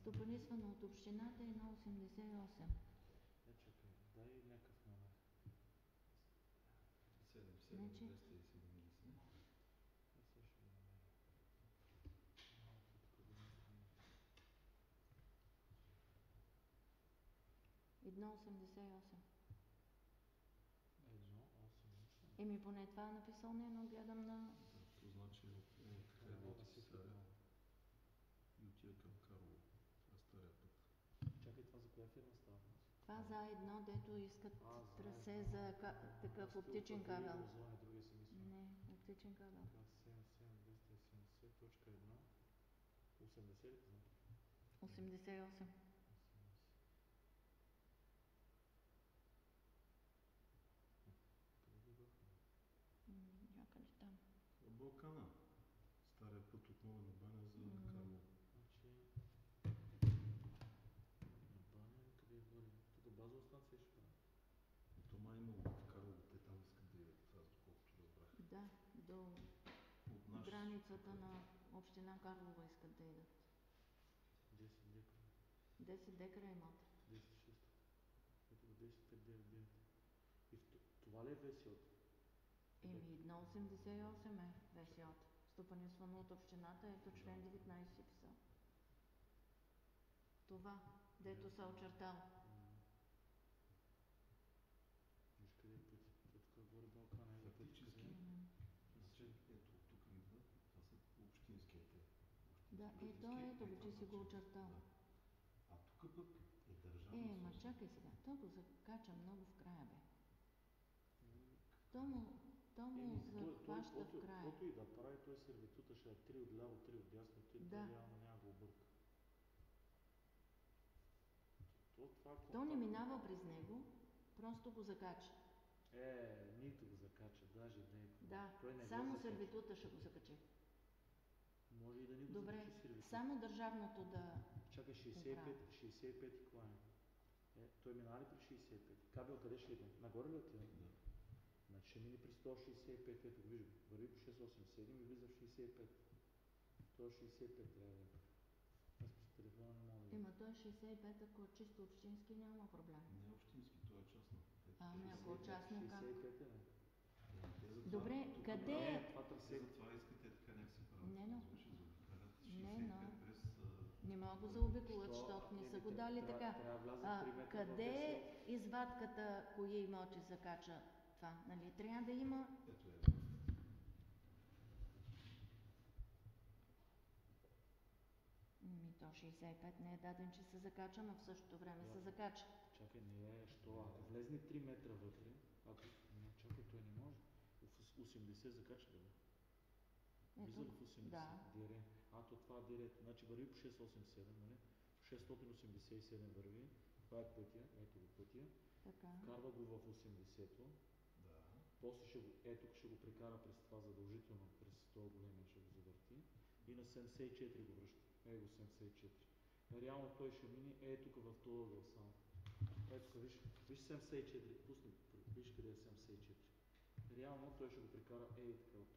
стопанисвано от общината е 1,88. Чакай, дай някакъв номер. 7,270. Аз също го намеря. 1,88. 1,88. Еми поне това е написал, не, но гледам на... То значи трябва си сега и отида към Карлово. Това стария път. Чакай, това за коя фирма става? Това за едно, дето искат трасе за такъв оптичен кабел. Не, оптичен кабел. 77270.1 80 ли? 88. Някъде там. Балкана. Стария път от Нова Баня за Карлово. Значи... На Баня, къде е горе? Тук базова станция ще правя. То май имало в Карлово, те там искат да идват, аз доколкото разбрах. Да, до границата на община Карлова искат да идат. 10 декара. 10 декара имат. 10-6. Ето го 10-5-9-9. И това ли е ВСО-то? Еми 1,88 е ВСО-то. Стопанисвано от общината, ето член 19 си писал. Това, дето се очертал. Виж къде е пъти? Тук горе Балкана е фактически. Ето тук идва, това са общинските. Да, ето го, ти си го очертал. А тук пък е държавно. Ма чакай сега, то го закача много в края, бе. То му захваща в края. Каквото и да прави, той сервитута ще е 3 отляво, 3 отдясно, той реално няма го обърка. То не минава през него, просто го закача. Нито го закача, даже не. Да, само сервитута ще го закачи. Може и да не го добре, закачи сервитута. Само държавното да... Чакай, 65 кола е. Той мина ли при 65? Кабел къде ще иде? Нагоре ли отиде? Да. Значи ще мини при 165, ето го виждам. Върви по 687 и влиза в 65. Той 65 трябва да е. Аз по телефона не мога да... Ема той 65, ако е чисто общински, няма проблем. Не е общински, той е частно. Ами ако е частно, как? 65 е, не? Добре, къде е? Затова искате така някакси правят. Не мога го заобиколят, защото не са го дали така. Къде е извадката, кои имоти закача това? Нали? Трябва да има... Ето е. То 65 не е даден, че се закача, но в същото време се закача. Чакай, не е, що? Ако влезне 3 метра вътре, чакай, той не може. В 80 закача ли? Влиза ли в 80? Да. Дире. То това е дирето. Значи върви по 687, нали? 687 върви. Това е пътя, ето го пътя. Така. Вкарва го в 80-то. Да. После ще го прекара през това задължително, през това големия ще го завърти. И на 74 го връща. Его 74. Реално той ще мине тук в този ъгъл само. Ето тук, виж 74, пусни, виж къде е 74. Реално той ще го прекара така от тук.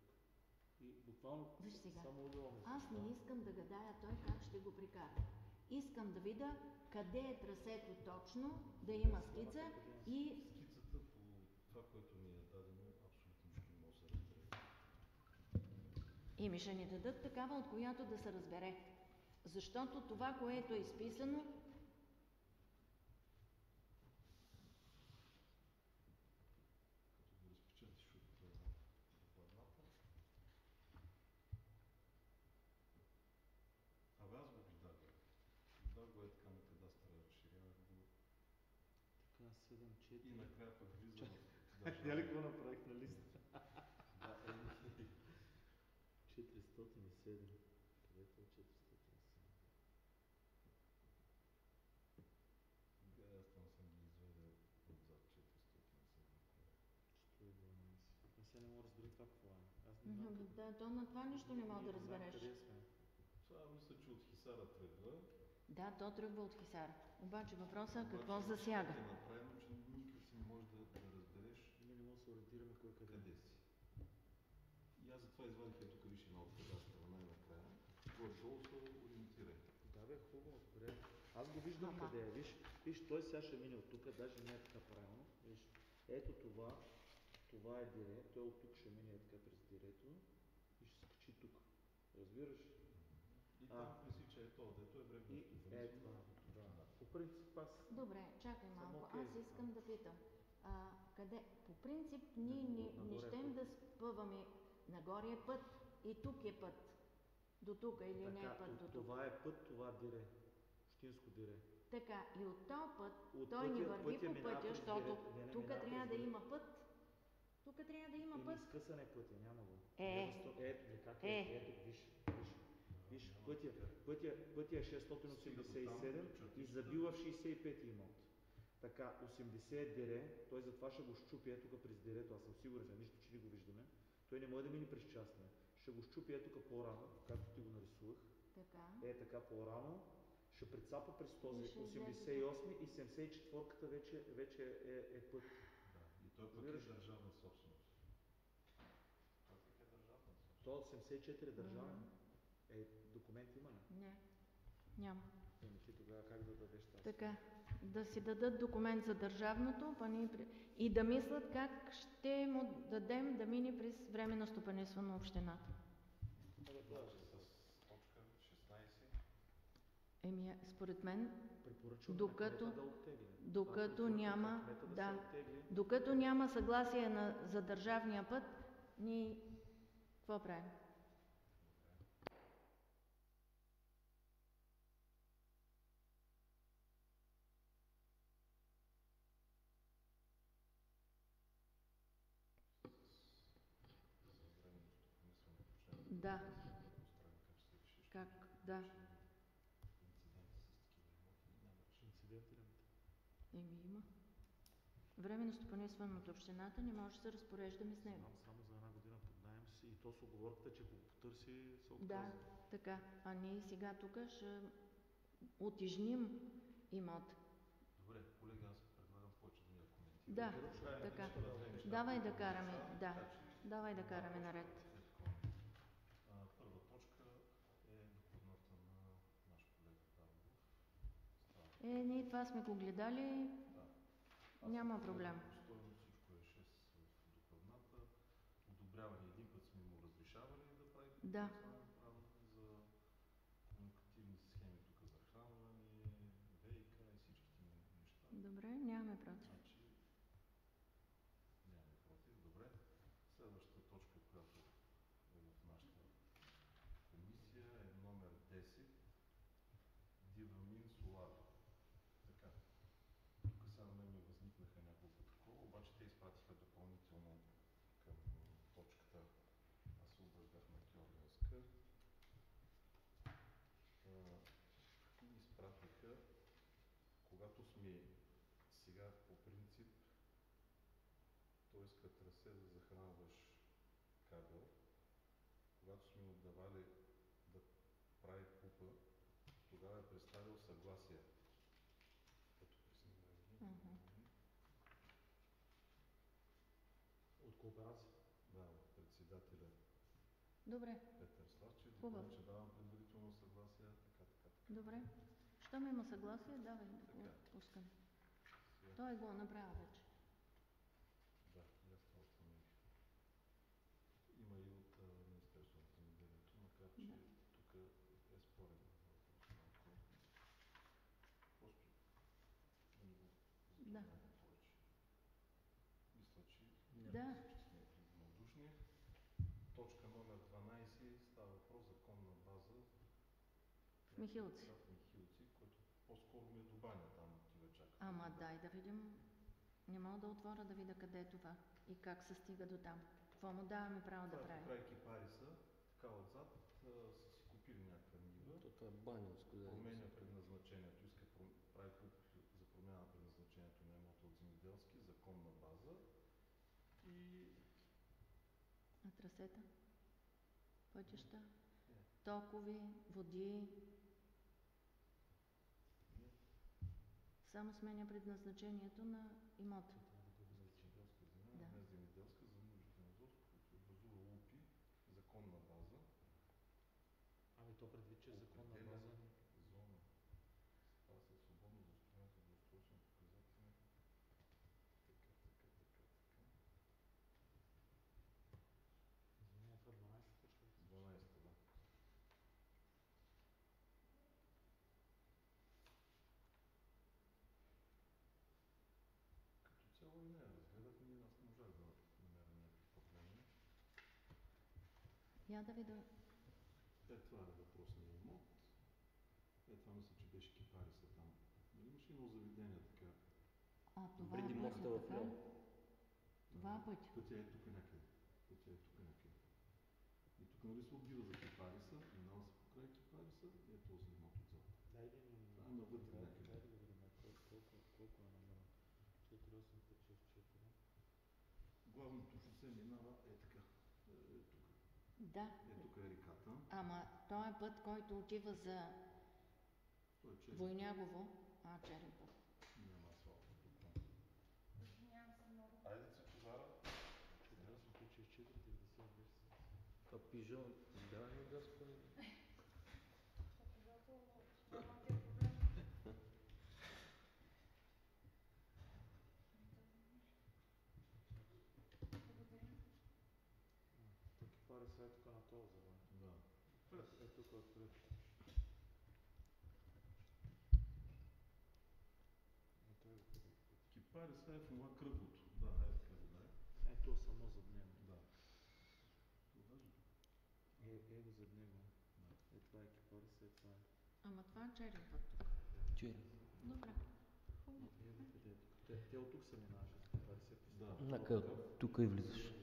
И буквално само ъгъла му. Аз не искам да гадая той как ще го прекара. Искам да видя къде е трасето точно, да има скица и... Скицата по това, което ми е дадено, абсолютно нищо не може да се разбере. Ими ще ни дадат такава, от която да се разбере. Защото това, което е изписано... Като го разпечатиш от планата. Аз го виждах. Виждах го така на кадастъра, разширявах го. Така, 7-4. И накрая пък влизам в държава. Я ли какво направих на листа? Да, 407. Където е 407? Аз там съм ги изведел отзад 407. 112. Аз сега не мога да разбера това какво е. Да, то на това нищо не мога да разбереш. Къде сме? Това мисля, че от Хисара тръгва. Да, то тръгва от Хисара. Обаче въпросът е какво засяга. Е направено, че никак си не можеш да разбереш. Ние не можем да се ориентираме кой къде си. И аз затова извадих тук виж една от кадастъра най-накрая. Горе-долу се ориентирай. Да, бе, хубаво, добре. Аз го виждам Ама. къде е. Виж, той сега ще мине от тук, даже не е така правилно. Виж, ето това е дире, той от тук ще мине така през дирето и ще се качи тук. Разбираш? И там пресича дето е брегнато. И е това, да. По принцип аз... Добре, чакай Съм малко. окей Аз за искам това. да питам. Къде? По принцип ние не Нагоре е щем път. да спъваме. Нагоре е път и тук е път. До тук или не е път до тук. Това е път, това дире. Общинско дире. Така, и от този път От той ни пътя- върви пътя по минава пътя, през защото дирето. Не, тук минава трябва през да дирето. има път. Тук трябва да има Или път. изкъсан е пътя, няма го. Е. Ето ли как е, ето виж, пътя е 687 и забива в 65 имот. Така, 80 е дире, той затова ще го щупи тук през дирето, аз съм сигурен, нищо, че не го виждаме. Той не може да мине през частния. Ще го щупи тук по-рано, както ти го нарисувах. Така. Така по-рано. Ще прицапа през този И ще 88 и 74-ката вече е път. Да, и той пък е държавна собственост. Той пък е държавна собственост. То 84 е държавен. Документ има ли? Не. Няма. Ти тогава как да дадеш тази? Така, да си дадат документ за държавното и да мислят как ще му дадем да мине през временно стопанисване на общината. Значи с точка 16. Според мен, Препоръчваме докато- на кмета да оттегли. докато няма, Кмета да, се оттегли. докато няма съгласие за държавния път, ние какво правим? Да. Как? Да. Инцидент ли? Има. Временно стопанисване от общината не може да се разпореждаме с него. Само за една година под найем си и то с оговорката, че ако го потърси, се отказва. Да, така. А ние сега тук ще утежним имота. Добре, колега, аз предлагам повече да ми я коментирам. Да, така. Давай да караме, да. Давай да караме наред. Първа точка е докладната на наш колега Дарбов. Ние това сме го гледали, няма проблем. Стойно всичко е 6 в докладната. Одобряване един път сме му разрешавали да прави Да. правна за комуникативни схеми тук за хранване, ВИК и всичките неща. Добре, нямаме против. Значи, нямаме против. Добре. Следващата точка, която е в нашата комисия е номер 10. Дивамин Солар. Така. Тук сега на мен ми възникнаха няколко такова, обаче те изпратиха допълнително към точката. Аз се обърках на Георгиевска. И изпратиха, когато сме сега по принцип, той иска трасе да захранваш кабел, когато сме отдавали да прави пупа, тогава е представил съгласие. Като присъединяване. От кооперация? Да, от председателя Добре, Петър Славчев, Хубаво. че давам предварително съгласие, така. добре. Щом има съгласие, давай да го Така. пускам. Сега, Той го направи вече. да, и аз това установих. Има и от Министерството на земеделието, макар че Да. тук е спорен въпрос малко. Просто да ни го Да. запознаем повече. Мисля, че Да. всички сме единодушни. Точка номер 12 става въпрос за конна база В Михилци. в Михилци, което по-скоро ми е до баня, там отива чак. Ама дай да видим. Не мога да отворя да видя къде е това и как се стига до там. Какво му даваме право да Това е прави? покрай Кипариса, така отзад са си купили някаква нива, Това е банинско, да. променя предназначението, иска прави за промяна на предназначението на имота от земеделски, законна база и На трасета? Пътища? Не. Токови, води? Не. Само сменя предназначението на имота. земеделска земя, Да. не земеделска, за нуждите на ЗОС, който образува УПИ, законна база, Ами то предвид, че е законна определя база. зона. Я да видя. Това е въпросния имот. Това мисля, че беше Кипариса там. Имаше едно заведение така. Това Преди е моста пътя, в така ли? Леон. Това е пътя. Пътя е тук някъде. Пътя е тук някъде. И тук нали се отбива за Кипариса, минава се покрай Кипариса и е този имот отзад. Дай да ми Това е навътре някъде. дай да го видим колко е номера. 48564. Главното шосе минава така. Тук. Да. Тук е реката. Ама той е път, който отива за Той е черен. Войнягово. Черен път. Няма асфалт тук. Айде се Козара. 484, 90 беше. Това пижон, да, не да спомня. Тук Кипариса е тук на този завод. Да. Тук отпред. Кипариса е в това кръглото. Да, айде така да дай. То само зад него. Да. Това даже Его зад него. Да. Това е Кипариса, това е. Ама това е черен път тук. Черен. Добре. Хубаво. Его къде е тук? Те от тук са минаваше с Кипариса. Да. Тук и влизаш.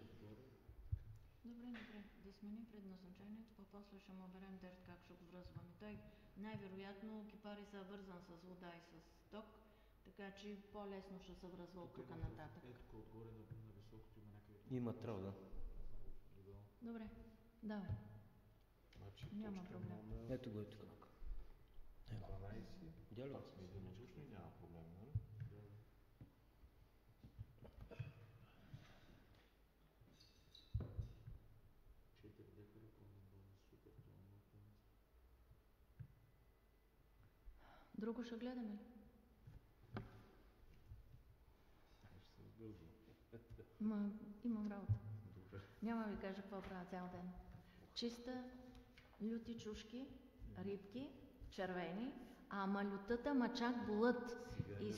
Добре, да смени предназначението, после ще му берем дърт как ще го връзваме. Той най-вероятно Кипариса е вързан с вода и с ток, така че по-лесно ще се връзва от тук нататък. Тук отгоре на високото има някъде. Има трав, да. Добре, давай. Значи, Няма точка проблем. номер Ето го е тук. 12. Видя ли? Пак сме единодушни, няма проблем, нали? 4 декара по-набълно, супер, това е много. Друго ще гледаме ли? Ще се сбързва. Имам работа. Добре. Няма ви кажа какво правя цял ден. Чиста, люти чушки, рибки, червени, ама лютата ма чак болът. И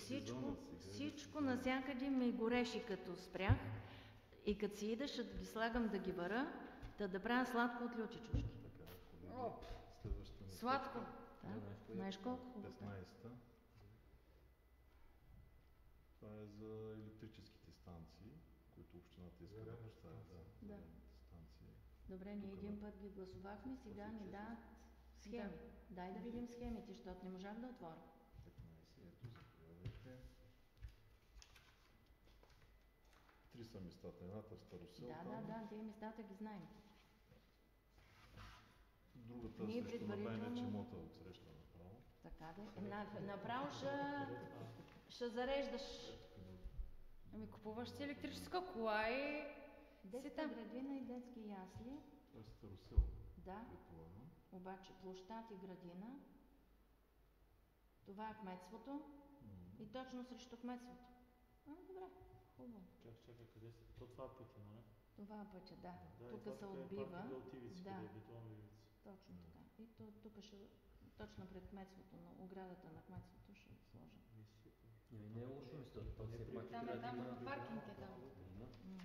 всичко насякъде ми гореше като спрях. И като си идеш, ще ги слагам да ги вара, да правя сладко от люти чушки. Така, колеги, следващата ни Сладко! точка, Да. Знаеш колко хубаво. 15-та. Това е за електрическите станции, които общината иска да поставя. Да. Зелените станции. Добре, ние Тук един да. път ги гласувахме, сега ни дават схеми. Дай да видим схемите, защото не можах да отворя. 15, ето, заповядайте. 3 са местата, едната в Старосел, там. Тези местата ги знаем. Другата Ние срещу на Байна предварително- Чемота отсреща направо. Така да. Направо ще зареждаш. Ами купуваш си електрическа кола и Детска там. градина и детски ясли. Това е Старосел, Да, предполагам. обаче площад и градина. Това е кметството и точно срещу кметството. Добре, хубаво. Чакай, къде са? Това е пътя, нали? Това е пътя, да. Да, и Тук това се е отбива. паркинга от ивици, Да. къде е бетонови ивици. Точно така. И тук ще, точно пред кметството, на оградата на кметството ще сложа. Не е лошо местото. Там все пак Там трябва да там има. паркинг е там. Има. М.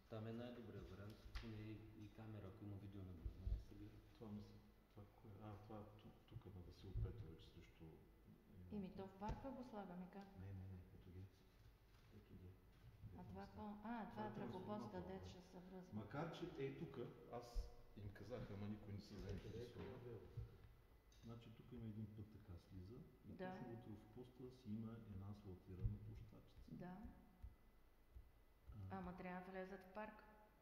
Там е най-добрият вариант. И камера, ако има видеонаблюдение, се гледа. Това мисля. Това кое? Това е тук на Васил Петрович срещу... То в парка го слагаме как? Не, ето ги. Ето ги. А това това е трафопоста, трансформатор, дет да. ще се връзва. Макар, че тук, аз им казах, ама никой не се заинтересува. Значи тук има един път така слиза и Да. точно утре в поста си има една асфалтирана площадчица. Да. Ама трябва да влезат в парк.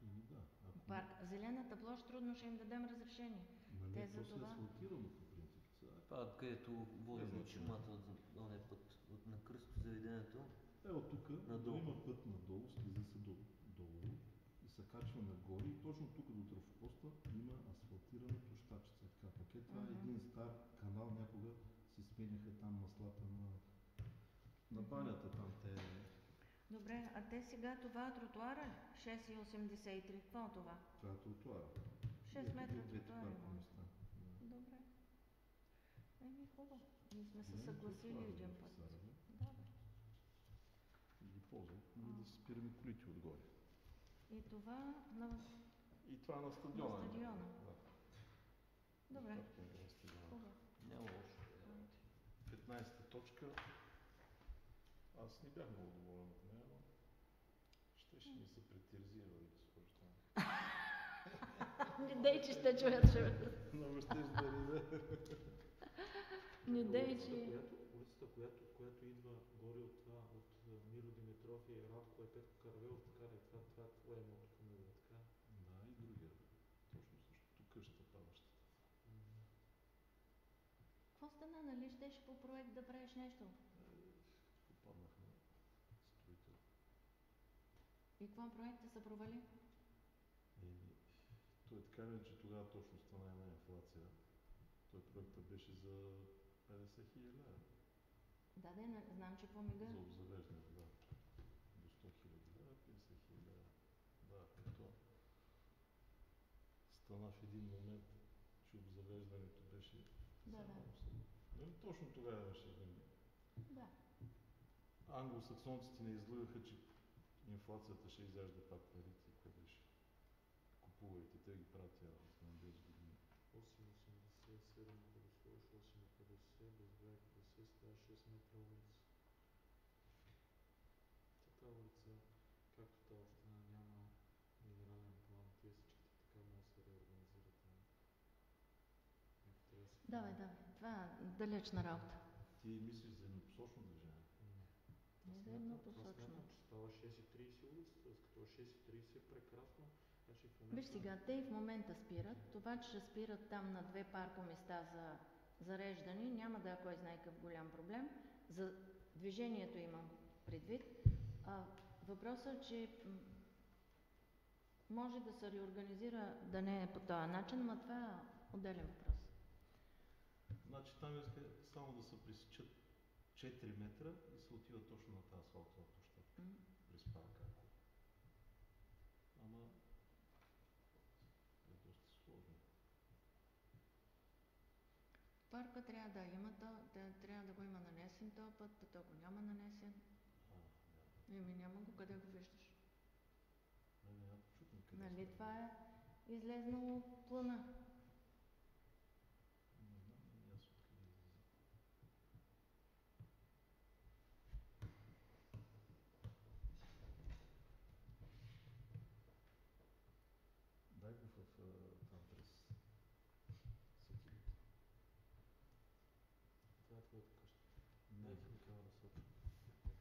Да. Ако Парк. Зелената площ трудно ще им дадем разрешение. Нали, те за то си е това- асфалтирано по принцип. Сега, Това, където води Без от значение. шумата от ония път, на кръсто заведението. от тук, Надолу. има път надолу, слиза се долу и се качва нагоре и точно тук до трафопоста има асфалтирана площадчица. Така, пакет, това е един стар канал, някога се сменяха там маслата на банята там те... Добре, а те сега това е тротуара ли? 6,83. Какво е това? Това е тротуара. 6 метра Двете тротуара паркови имаме. места. Да. Добре. Хубаво. Ние сме се Не, съгласили тротуара един в път. Сараево. Добре. И ги ползвам, да си спираме колите отгоре. И това на... И това е на На стадиона. стадиона. Да. Добре. Паркинга на стадиона. Хубаво. Няма лошо. 15-та точка. Аз не бях много доволен от нея, но ще ми се претиризира да ги сложи там. Не дей, че ще чуят, Много ще издари, Не дей, че... Улицата, която идва горе от това, от Миро Димитров и Радко е Петко Каравелов, така ли? Това е твое имото към него, така? Да, и другия. Точно същото. Къщата падащата. Какво стана, нали щеше по проект да правиш нещо? Попаднах на строител. И какво проекта се провали? Той така ли, че тогава точно стана една инфлация. Той проектът беше за 50 000 лева. Да, знам, че помига. За обзавеждане, да. До 100 000 лева, 50 000 лева. Да, като стана в един момент, че обзавеждането беше Да, да. само себе. Нали, точно тогава имаше един. Да. Англосаксонците не излъгаха, че инфлацията ще изяжда пак парите и какво беше. Купувайте, те ги правят тя работа на 10 години. 8,87, ако го сложиш 8,50, без 2,50 става 6 метра улица. Тази улица, както тази община няма генерален план, тия всичките така може да се реорганизират. Ако трябва да се... Давай. Това е далечна работа. Ти мислиш за еднопосочно движение? Не за Смятам, еднопосочно. че става 6,30 улицата, като 6,30 е прекрасно. Значи в момента... Виж сега, те и в момента спират. Това, че ще спират там на 2 паркоместа за зареждане, няма да е кой знае какъв голям проблем. За движението имам предвид. Въпросът е, че може да се реорганизира, да не е по този начин, но това е отделен въпрос. Значи там иска само да се пресечат 4 метра и се отива точно на тази асфалтова площадка. През парка. Ама е доста сложно. Парка трябва да има, трябва да го има нанесен този път, то го няма нанесен. Няма го, къде го виждаш? Нали това е излезнало от плана? Не знам, и аз откъде излиза. Дай го в там през сателита. Това е твоята къща. Не, Дай ми трябва да сочи.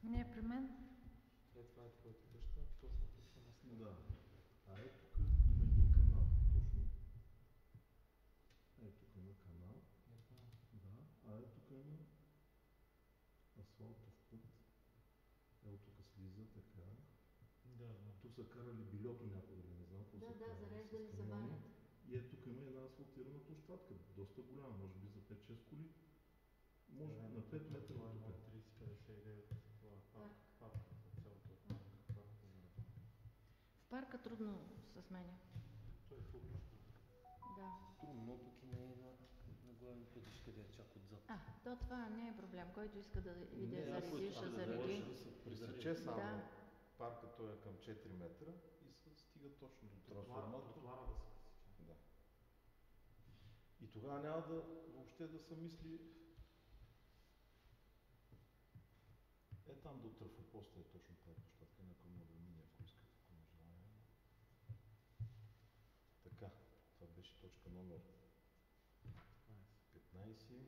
Не е при мен. Това е твоята къща, точно тук съм аз. да. А е тук има един канал. Точно. Е, тук има канал. Да. А е тук има асфалтов път. Ето тук слиза така. Да. Тук са карали билето някога, не знам какво са карали зареждали с за камиони. банята. И е тук има една асфалтирана площадка, доста голяма, може би за 5-6 коли. Може би на 5 метра Това е от тук. 3059, това е парк, цялото е парк. В парка трудно се сменя. Той е публично. Да. Трудно, пък и не е на главни пътища, къде е чак отзад. То това не е проблем. Който иска да иде Не, ако зареди, иска ще да зареди. може да се пресече само Да. парка, той е към 4 метра и се стига точно до трансформатора. Тротуара да се пресече. Да. И тогава няма да въобще да се мисли там до трафопоста е точно тази площадка, някой може да мине, ако искате, ако не желая. Така, това беше точка номер 15.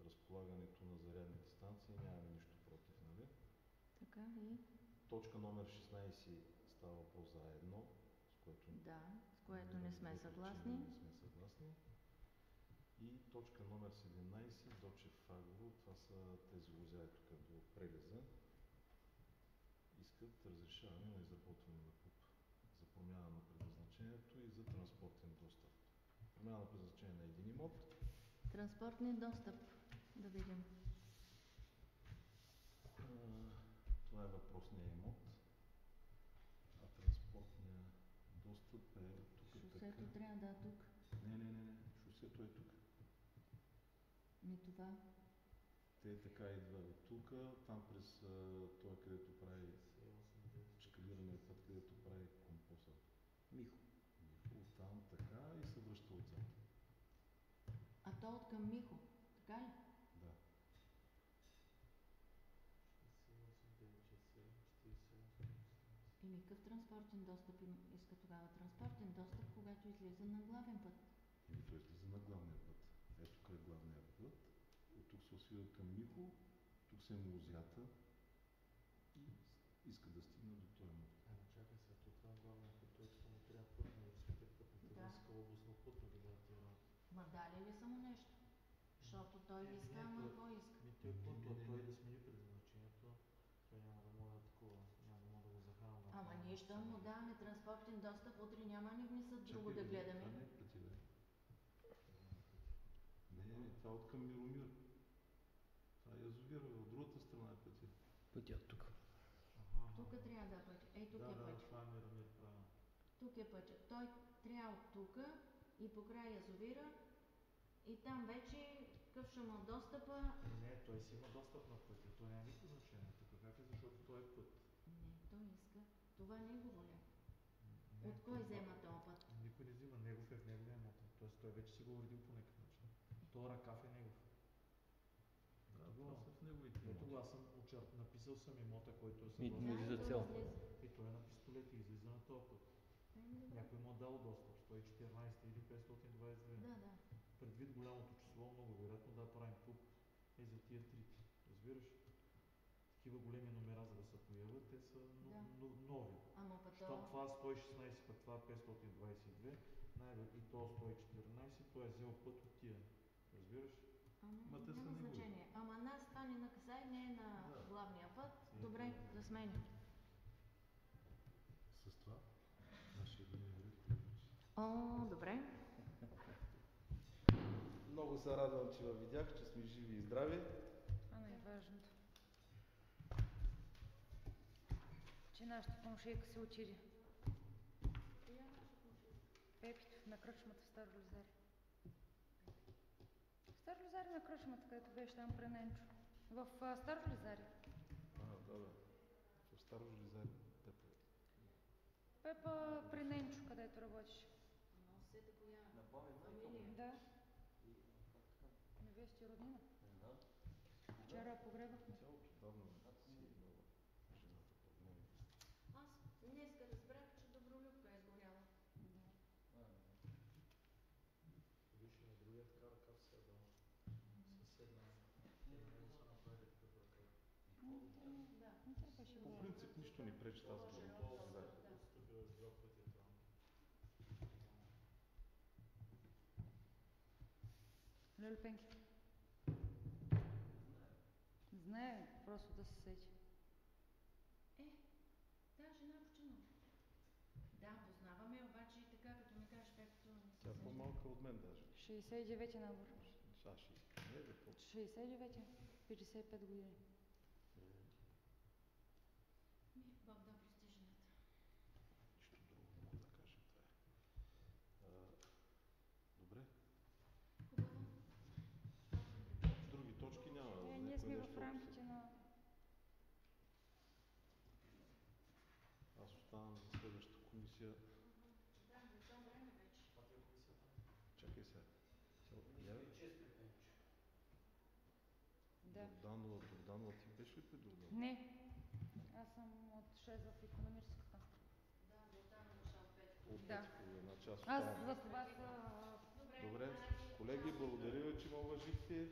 Разполагането на зарядните станции, нямаме нищо против, нали? Така и... Точка номер 16 става въпрос за едно, с което, с което не сме съгласни. Не сме съгласни. И точка номер 17, Дочев Фагово, това са тези лозя тук до прелеза. Искат разрешаване на изработване на ПУП за промяна на предназначението и за транспортен достъп. Промяна на предназначение на един имот. Транспортния достъп, да видим. Това е въпросния имот. А транспортния достъп е тук. Шосето трябва да е тук. Не. Шосето е тук. Това. Те така идва от тук, там през това, където прави шкалирания път, където прави компоса. Михо. Оттам така и се връща отзад. А то от към Михо, така ли? Да. 68, 9, 6, 7, 48. Или какъв транспортен достъп иска тогава? Транспортен достъп, когато излиза на главен път. И той излиза на главния път. Ето тук е главния път. От тук се усвива към Михо, тук се му озята и иска да стигне до този мост. Чакай се, тук е главния път, той му трябва пътно да свете пътната Да. връзка, областно пътно ги дадат тия работи. Ма дали ли са му нещо? Защото той иска, ама какво иска? Той Не, път, не, той не. да смени предназначението, той няма да може да такова, няма да може да го захранва. Ама ние ще му даваме транспортен достъп, утре няма ни внесат друго да Чакай, гледаме. Това не е пътя, бе. Не, това е от към Миромир. Това е язовира, от другата страна е пътя. Пътя от тук. Тук трябва да е пътя. Ей, тук е пътя. Това е Миромир, правилно. Тук е пътя. Той трябва от тук и покрай язовира и там вече къв ще му достъпа. Не, той си има достъп на пътя, той няма никакво значение тук, как е, защото той е път. Не, той иска. Това негово ли? Не, От кой това- взема този път? Никой не взима, негов е в неговия имот. Тоест той вече си го уредил по някакъв начин. Той ръкав е негов. Да, това са в неговите Ето имоти. го, аз съм написал съм имота, който е И съгласен. не за цел. И той е на пистолет и излиза на този път. Някой му е дал достъп, 114 или 522. Да, да. Предвид голямото число, много вероятно да правим клуб е за тия трите. Разбираш? Такива големи номера, за да се появят, те са Да. нови. Ама път Щом това е 116, пък това е 522, и то 114, той е взел път от тия. Разбираш? Ма те са Няма негови. значение. Ама нас стане на касай, не е на Да. главния път. Добре, да сменим. С това нашия дневен ред приключи. О, добре. Много се радвам, че ви видях, че сме живи и здрави. Това най-важното. Че нашата помощейка се отиде. Пепито на кръчмата в Старо Лозаре. В Старо Лозаре на кръчмата, където беше там при Ненчо. В Старо Лозаре. Да, бе. В Старо Железаре. Пепа. Пепа при Ненчо, където работиш. Но се коя? Фамилия. Да. Невести роднина. Не знам. Вчера погребахме. Тя отдавна си е имала жената под мен. Аз днеска разбрах, че Добролюбка е изгоряла. Виж, на другия така ръкав се е дал. Съседна. Не са направили такъв ръкав. Да. Не трябваше По да. принцип нищо ни пречи тази година. Да. Стъпила с два пътя там. Люльпенки. Знае, просто да се сети. Та жена почина. Да, познаваме, обаче и така, като ми кажеш както не се Тя е сещам. по-малка от мен даже. 69 набор. Саши. Не, бе, по 69, 55 години. Бог да прости жената. нищо друго не мога да кажем. Това е. Добре. Хубаво. Други точки няма. Ние Някой сме нещо в рамките на... Аз оставам за следващата комисия. Да, не това време вече. Чакай сега. Да. Богданова, ти беше ли при Богданова? Не. Аз съм от 6 в икономическата. Да, до там душа от 5. От Да. 5,5, една част Аз оставам. за това са... Добре, колеги, благодаря ви, че ме уважихте.